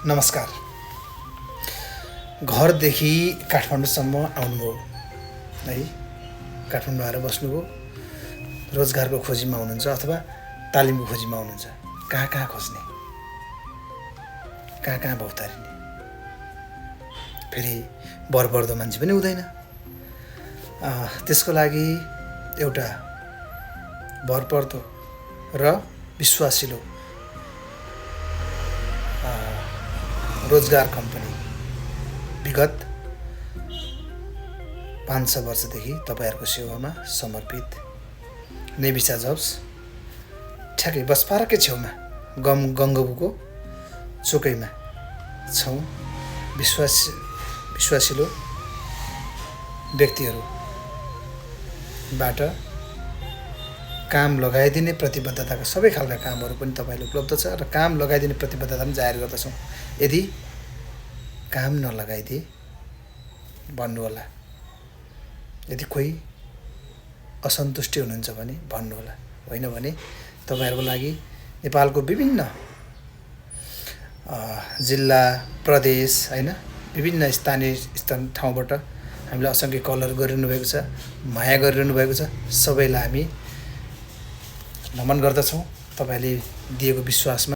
नमस्कार। घरदेखि काठमाडौँसम्म आउनुभयो है, काठमाडौँ आएर बस्नुभयो, रोजगारको खोजीमा हुनुहुन्छ अथवा तालिमको खोजीमा हुनुहुन्छ। कहाँ कहाँ खोज्ने, कहाँ कहाँ भौतारिने, फेरि भरपर्दो मान्छे पनि हुँदैन। त्यसको लागि एउटा भरपर्दो र विश्वासिलो रोजगार कम्पनी विगत 500 वर्षदेखि तपाईँहरूको सेवामा समर्पित नेभिसा जब्स ठ्याक्कै बसपार्ककै छेउमा गङ्गबुको चोकैमा छौँ। विश्वासिलो व्यक्तिहरूबाट काम लगाइदिने प्रतिबद्धताका सबै खालका कामहरू पनि तपाईँले उपलब्ध छ र काम लगाइदिने प्रतिबद्धता पनि जाहेर गर्दछौँ। यदि काम नलगाइदिए भन्नुहोला, यदि कोही असन्तुष्टि हुनुहुन्छ भने भन्नुहोला, होइन भने तपाईँहरूको लागि नेपालको विभिन्न जिल्ला प्रदेश होइन विभिन्न स्थानीय ठाउँबाट हामीलाई असङ्ख्य कलहरू गरिरहनु भएको छ, माया गरिरहनु भएको छ। सबैलाई हामी नमन गर्दछौँ तपाईँले दिएको विश्वासमा।